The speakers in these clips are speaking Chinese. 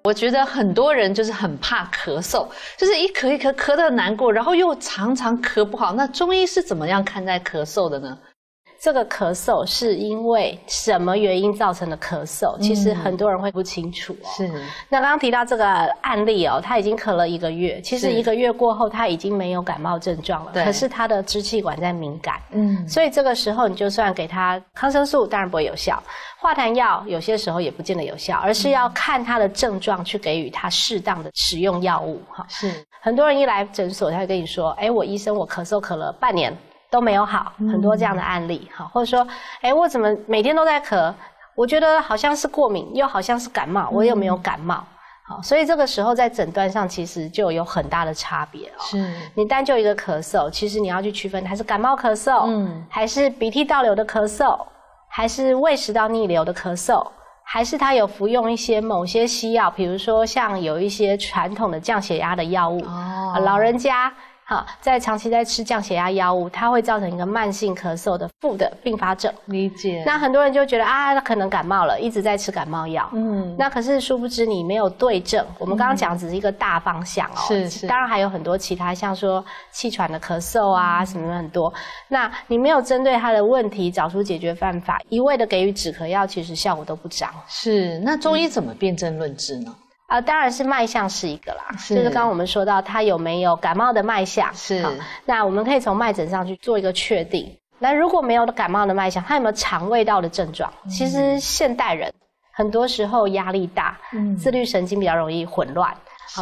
我觉得很多人就是很怕咳嗽，就是一咳一咳咳得很难过，然后又常常咳不好。那中医是怎么样看待咳嗽的呢？这个咳嗽是因为什么原因造成的咳嗽？其实很多人会不清楚哦。是。那刚刚提到这个案例哦，他已经咳了1个月，其实1个月过后他已经没有感冒症状了，可是他的支气管在敏感，所以这个时候你就算给他抗生素，当然不会有效。化痰药有些时候也不见得有效，而是要看他的症状去给予他适当的使用药物哈。是。很多人一来诊所，他会跟你说：“哎，我医生，我咳嗽咳了半年。”都没有好，很多这样的案例，或者说，我怎么每天都在咳？我觉得好像是过敏，又好像是感冒，我有没有感冒？好，所以这个时候在诊断上其实就有很大的差别哦。是，你单就一个咳嗽，其实你要去区分它是感冒咳嗽，还是鼻涕倒流的咳嗽，还是胃食道逆流的咳嗽，还是他有服用一些某些西药，比如说像有一些传统的降血压的药物，老人家。好，长期在吃降血压药物，它会造成一个慢性咳嗽的副的并发症。理解。那很多人就觉得他可能感冒了，一直在吃感冒药。那可是殊不知你没有对症。我们刚刚讲只是一个大方向哦，是。当然还有很多其他，像说气喘的咳嗽啊，什么很多。那你没有针对他的问题找出解决办法，一味的给予止咳药，其实效果都不彰。是。那中医怎么辨证论治呢？当然是脉象是一个啦，就是刚刚我们说到他有没有感冒的脉象，是。那我们可以从脉诊上去做一个确定。那如果没有感冒的脉象，他有没有肠胃道的症状？其实现代人很多时候压力大，自律神经比较容易混乱，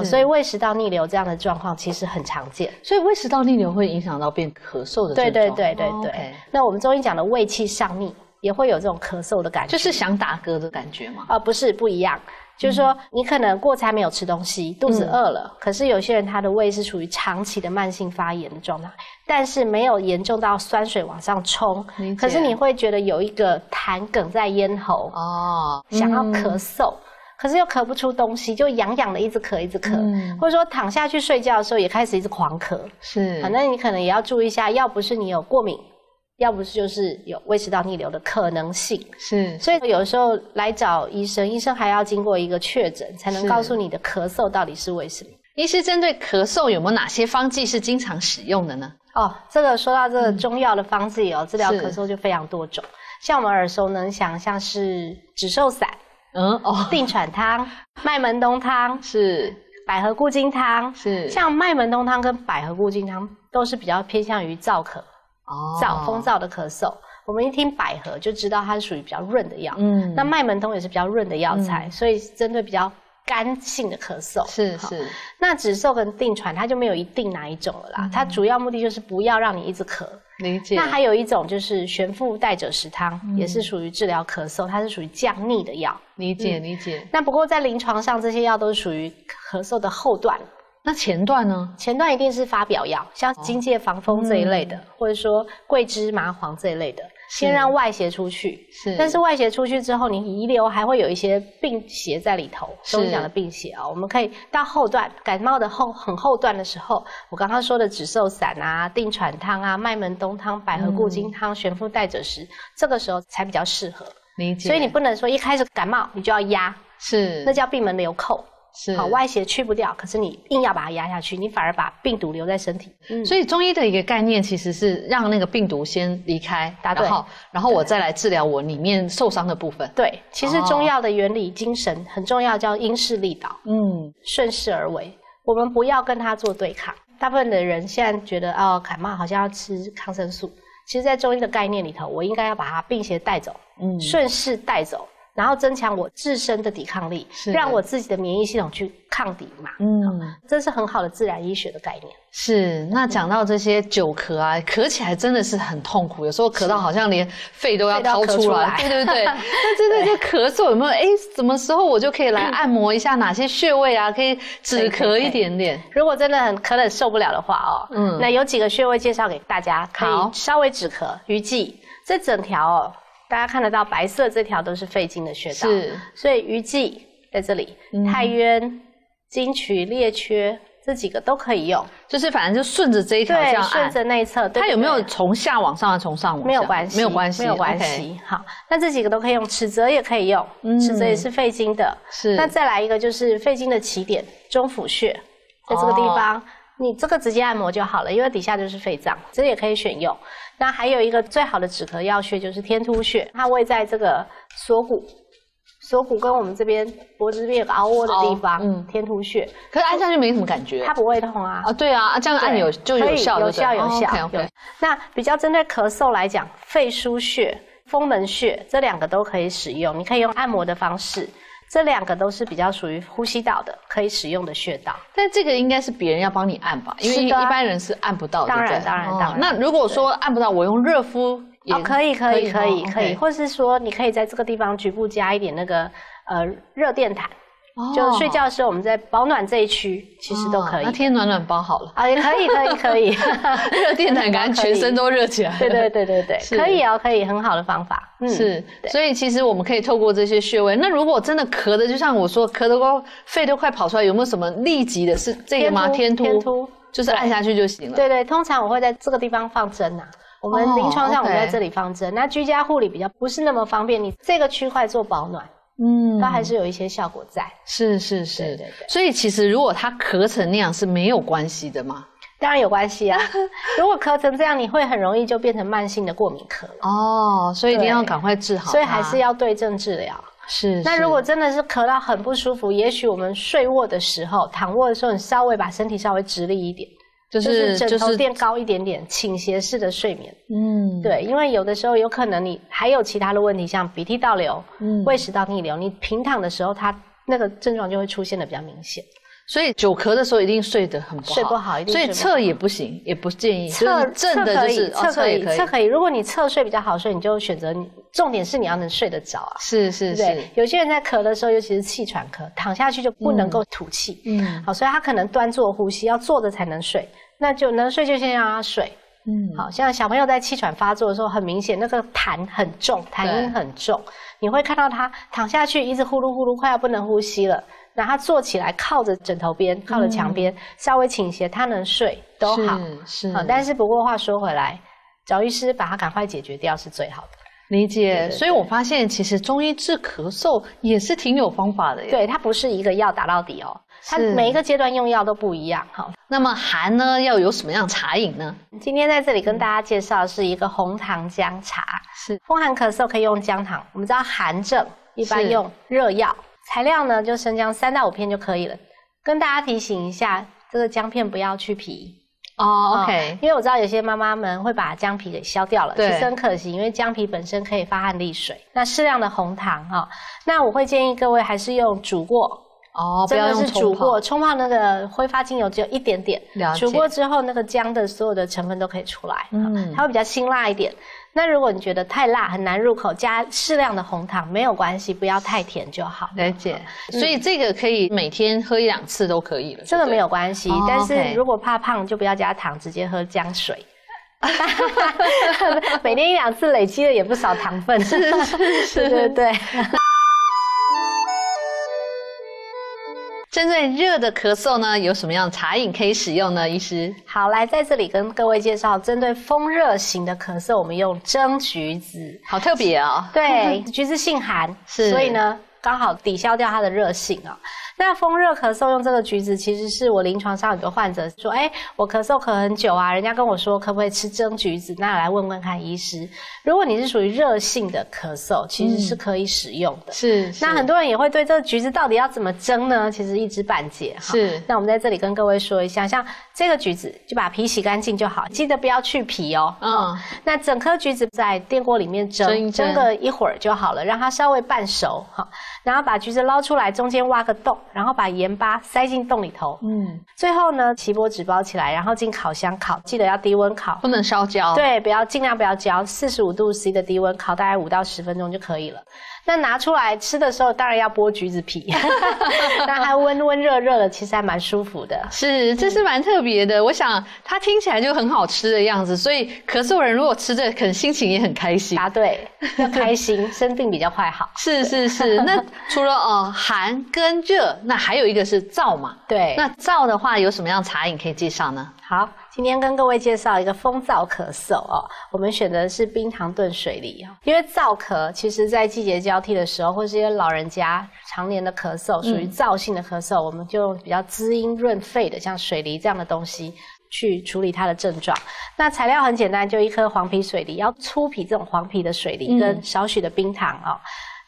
所以胃食道逆流这样的状况其实很常见。所以胃食道逆流会影响到变咳嗽的症状。对。那我们中医讲的胃气上逆也会有这种咳嗽的感觉，就是想打嗝的感觉吗？不是，不一样。就是说，你可能过餐没有吃东西，肚子饿了，可是有些人他的胃是处于长期的慢性发炎的状态，但是没有严重到酸水往上冲，可是你会觉得有一个痰梗在咽喉，想要咳嗽，可是又咳不出东西，就痒痒的一直咳一直咳，或者说躺下去睡觉的时候也开始一直狂咳，是。反正你可能也要注意一下，要不是你有过敏，要不是就是有胃食道逆流的可能性，是。所以有的时候来找医生，医生还要经过一个确诊，才能告诉你的咳嗽到底是为什么。医师针对咳嗽有没有哪些方剂是经常使用的呢？这个说到这个中药的方剂治疗咳嗽就非常多种，像我们耳熟能详，像是止嗽散、定喘汤、麦门冬汤，是。百合固金汤，是。像麦门冬汤跟百合固金汤都是比较偏向于燥咳。风燥的咳嗽，我们一听百合就知道它是属于比较润的药，那麦门冬也是比较润的药材，所以针对比较干性的咳嗽，是。那止嗽跟定喘它就没有一定哪一种了啦，它主要目的就是不要让你一直咳。理解。那还有一种就是玄附代赭石汤，也是属于治疗咳嗽，它是属于降逆的药。理解。那不过在临床上这些药都是属于咳嗽的后段。那前段呢？前段一定是发表药，像荆芥防风这一类的，或者说桂枝麻黄这一类的，先让外邪出去。是。但是外邪出去之后，你遗留还会有一些病邪在里头，中医讲的病邪我们可以到后段，感冒的很后段的时候，我刚刚说的止嗽散啊、定喘汤啊、麦门冬汤、百合固金汤、玄附代赭石，这个时候才比较适合。理解。所以你不能说一开始感冒你就要压，是，那叫闭门留寇。是。外邪去不掉，可是你硬要把它压下去，你反而把病毒留在身体。所以中医的一个概念其实是让那个病毒先离开，然后我再来治疗我里面受伤的部分。对，其实中药的原理精神很重要，叫因势利导，顺势而为。我们不要跟它做对抗。大部分的人现在觉得感冒好像要吃抗生素，其实在中医的概念里头，我应该要把它病邪带走，顺势带走。然后增强我自身的抵抗力，让我自己的免疫系统去抗敌嘛。这是很好的自然医学的概念。是。那讲到这些久咳啊，咳起来真的是很痛苦，有时候咳到好像连肺都要掏出来。对。那真的这咳嗽有没有什么时候我就可以来按摩一下哪些穴位啊，可以止咳一点点？如果真的很咳得受不了的话那有几个穴位介绍给大家，可以稍微止咳。鱼际这整条大家看得到白色这条都是肺经的穴道，是。所以鱼际在这里，太渊、经渠、列缺这几个都可以用，就是反正就顺着这一条这样按，顺着内侧。它有没有从下往上，从上往下？没有关系，没有关系，没有关系。好，那这几个都可以用，尺泽也可以用，尺泽也是肺经的。是。那再来一个就是肺经的起点中府穴，在这个地方，你这个直接按摩就好了，因为底下就是肺脏，这也可以选用。那还有一个最好的止咳药穴就是天突穴，它位在这个锁骨。锁骨跟我们这边脖子这边有个凹窝的地方，天突穴。可是按下去没什么感觉，它不会痛啊。对啊，这样按就有效，有效。那比较针对咳嗽来讲，肺腧穴、风门穴这2个都可以使用，你可以用按摩的方式。这2个都是比较属于呼吸道的，可以使用的穴道。但这个应该是别人要帮你按吧，因为一般人是按不到的。当然。那如果说按不到，我用热敷。可以，或是说你可以在这个地方局部加一点那个热电毯，就睡觉的时候我们在保暖这一区其实都可以。那贴暖暖包好了也可以。热电毯感觉全身都热起来。对，可以，很好的方法。是，所以其实我们可以透过这些穴位。那如果真的咳的，就像我说咳的肺都快跑出来，有没有什么立即的是这个吗？天突，就是按下去就行了。对，通常我会在这个地方放针啊。我们临床上我们在这里放针，那居家护理比较不是那么方便，你这个区块做保暖，它还是有一些效果在。是，对。所以其实如果它咳成那样是没有关系的吗？当然有关系啊。如果咳成这样，你会很容易就变成慢性的过敏咳了。所以一定要赶快治好它。所以还是要对症治疗。是。那如果真的是咳到很不舒服，也许我们睡卧的时候、躺卧的时候，你稍微把身体稍微直立一点。就是枕头垫高一点点，倾斜式的睡眠。对，因为有的时候有可能你还有其他的问题，像鼻涕倒流、胃食道逆流，你平躺的时候，它那个症状就会出现的比较明显。所以久咳的时候一定睡得很不好，睡不好一定所以侧也不行，也不建议。侧可以，侧可以。如果你侧睡比较好睡，你就选择重点是你要能睡得着啊。是。有些人在咳的时候，尤其是气喘咳，躺下去就不能够吐气。好，所以他可能端坐呼吸，要坐着才能睡。那就能睡就先让他睡。好像小朋友在气喘发作的时候，很明显那个痰很重，痰音很重，你会看到他躺下去一直呼噜，快要不能呼吸了。然后他坐起来，靠着枕头边，靠着墙边，稍微倾斜，他能睡都好。是。但是不过话说回来，找医师把它赶快解决掉是最好的。理解。所以我发现其实中医治咳嗽也是挺有方法的耶。对，它不是一个药打到底哦，它每一个阶段用药都不一样。好，那么寒呢要有什么样茶饮呢？今天在这里跟大家介绍的是一个红糖姜茶。是。风寒咳嗽可以用姜糖，我们知道寒症一般用热药。材料呢就生姜3到5片就可以了。跟大家提醒一下，这个姜片不要去皮。OK。因为我知道有些妈妈们会把姜皮给削掉了，其实很可惜，因为姜皮本身可以发汗利水。那适量的红糖那我会建议各位还是用煮过。不要用煮过，冲泡那个挥发精油只有一点点，煮过之后那个姜的所有的成分都可以出来，它会比较辛辣一点。那如果你觉得太辣很难入口，加适量的红糖没有关系，不要太甜就好。了解。所以这个可以每天喝1-2次都可以了。这个没有关系，但是如果怕胖就不要加糖，直接喝姜水。每天1-2次累积了也不少糖分。是。对。针对热的咳嗽呢，有什么样的茶饮可以使用呢？医师，好，来在这里跟各位介绍，针对风热型的咳嗽，我们用蒸橘子，好特别哦。对，橘子性寒，所以呢，刚好抵消掉它的热性啊。那风热咳嗽用这个橘子，其实是我临床上有个患者说，我咳嗽咳很久啊，人家跟我说可不可以吃蒸橘子，那来问问看医师。如果你是属于热性的咳嗽，其实是可以使用的。是。那很多人也会对这个橘子到底要怎么蒸呢？其实一知半解。是。那我们在这里跟各位说一下，像这个橘子就把皮洗干净就好，记得不要去皮哦。那整颗橘子在电锅里面蒸个1会儿就好了，让它稍微半熟。然后把橘子捞出来，中间挖个洞，然后把盐巴塞进洞里头。最后呢，锡箔纸包起来，然后进烤箱烤，记得要低温烤，不能烧焦。对，尽量不要焦，45°C 的低温烤大概5到10分钟就可以了。那拿出来吃的时候，当然要剥橘子皮，那还温温热热的，其实还蛮舒服的。是，这是蛮特别的。我想它听起来就很好吃的样子，所以咳嗽人如果吃这，可能心情也很开心。答对，要开心，生病比较快好。是。那除了寒跟热，那还有一个是燥嘛？对。那燥的话，有什么样的茶饮可以介绍呢？好，今天跟各位介绍一个风燥咳嗽哦，我们选的是冰糖炖水梨哦，因为燥咳其实在季节交替的时候，或是一些老人家常年的咳嗽，属于燥性的咳嗽，我们就用比较滋阴润肺的，像水梨这样的东西去处理它的症状。那材料很简单，就一颗黄皮水梨，要粗皮这种黄皮的水梨跟少许的冰糖哦。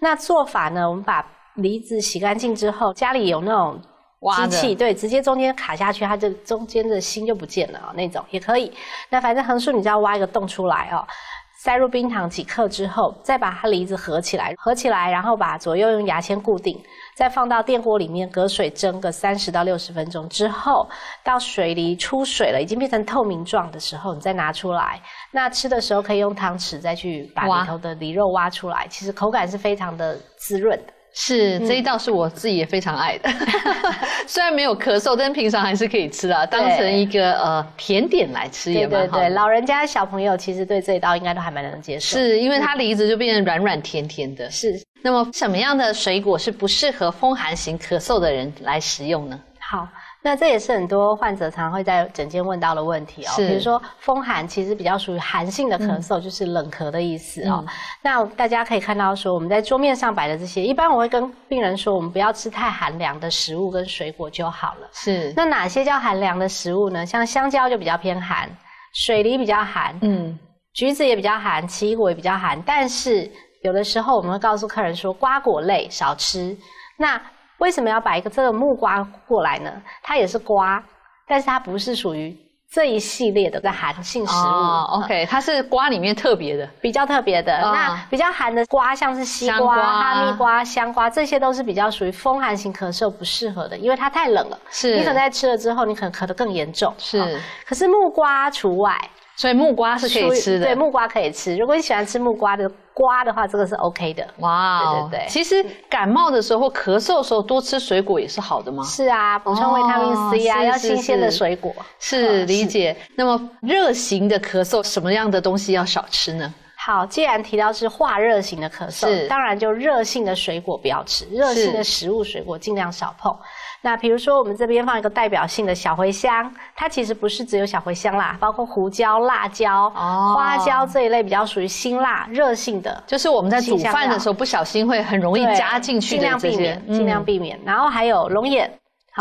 那做法呢，我们把梨子洗干净之后，家里有那种机器，对，直接中间卡下去，它这中间的芯就不见了那种也可以。那反正横竖你只要挖一个洞出来塞入冰糖几克之后，再把它梨子合起来，然后把左右用牙签固定，再放到电锅里面隔水蒸个30到60分钟之后，到水梨出水了，已经变成透明状的时候，你再拿出来。那吃的时候可以用汤匙再去把里头的梨肉挖出来，其实口感是非常的滋润的。是，这一道是我自己也非常爱的。虽然没有咳嗽，但平常还是可以吃啊，当成一个甜点来吃也蛮好的。对，老人家小朋友其实对这一道应该都还蛮能接受。是因为它梨子就变成软软甜甜的。是。那么什么样的水果是不适合风寒型咳嗽的人来食用呢？好。那这也是很多患者常会在诊间问到的问题比如说风寒其实比较属于寒性的咳嗽，就是冷咳的意思那大家可以看到说我们在桌面上摆的这些，一般我会跟病人说我们不要吃太寒凉的食物跟水果就好了。是。那哪些叫寒凉的食物呢？像香蕉就比较偏寒，水梨比较寒，橘子也比较寒，奇异果也比较寒，但是有的时候我们会告诉客人说瓜果类少吃。那为什么要摆一个这个木瓜过来呢？它也是瓜，但是它不是属于这一系列的寒性食物。OK， 它是瓜里面特别的，比较特别的。那比较寒的瓜，像是西瓜、哈密瓜、香瓜，这些都是比较属于风寒型咳嗽不适合的，因为它太冷了。是，你可能在吃了之后，你可能咳得更严重。是，可是木瓜除外。所以木瓜是可以吃的。对，木瓜可以吃。如果你喜欢吃木瓜的瓜的话，这个是 OK 的。哇，对。其实感冒的时候或咳嗽的时候多吃水果也是好的吗？是啊，补充维他命 C 啊，要新鲜的水果。是，理解。那么热型的咳嗽什么样的东西要少吃呢？好，既然提到是化热型的咳嗽，当然就热性的水果不要吃，热性的食物水果尽量少碰。那比如说我们这边放一个代表性的小茴香，它其实不是只有小茴香啦，包括胡椒、辣椒、花椒这一类比较属于辛辣热性的，就是我们在煮饭的时候不小心会很容易加进去的这些，尽量避免。然后还有龙眼，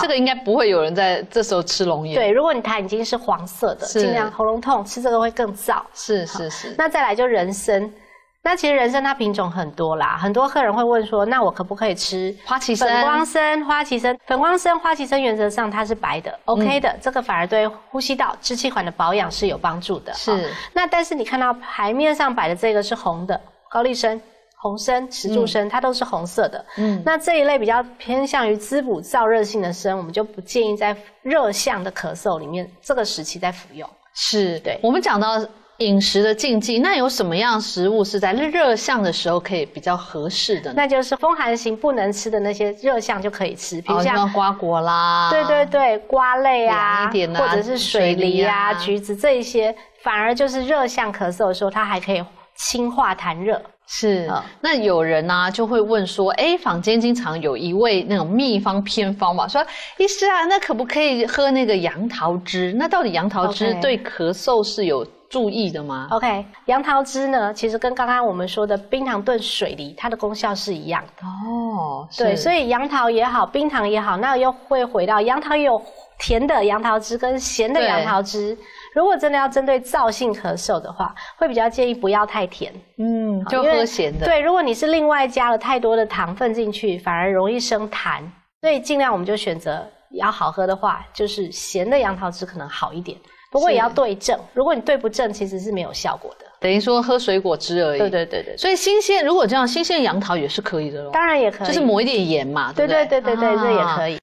这个应该不会有人在这时候吃龙眼。对，如果你它已经是黄色的，尽量喉咙痛吃这个会更燥。是。那再来就人参。那其实人参它品种很多啦，很多客人会问说，那我可不可以吃花旗参、粉光参、花旗参？粉光参、花旗参原则上它是白的 ，OK 的，这个反而对呼吸道、支气管的保养是有帮助的。是。那但是你看到牌面上摆的这个是红的，高丽参、红参、石柱参，它都是红色的。那这一类比较偏向于滋补燥热性的参，我们就不建议在热象的咳嗽里面这个时期再服用。是，对。我们讲到饮食的禁忌，那有什么样的食物是在热象的时候可以比较合适的呢？那就是风寒型不能吃的那些热象就可以吃，比如像瓜果啦，对，瓜类啊，或者是水梨啊、橘子这一些，反而就是热象咳嗽的时候，它还可以清化痰热。是，那有人啊就会问说，坊间经常有一味那种秘方偏方嘛，说医师啊，那可不可以喝那个杨桃汁？那到底杨桃汁对咳嗽是有注意的吗 ？OK， 杨桃汁呢，其实跟刚刚我们说的冰糖炖水梨，它的功效是一样的。对，所以杨桃也好，冰糖也好，那又会回到杨桃也有甜的杨桃汁跟咸的杨桃汁。如果真的要针对燥性咳嗽的话，会比较建议不要太甜，就喝咸的。对，如果你是另外加了太多的糖分进去，反而容易生痰，所以尽量我们就选择要好喝的话，就是咸的杨桃汁可能好一点。不过也要对症，如果你对不正，其实是没有效果的。等于说喝水果汁而已。对。所以新鲜，如果这样新鲜杨桃也是可以的咯。当然也可以，就是抹一点盐嘛，对不对？对，这也可以。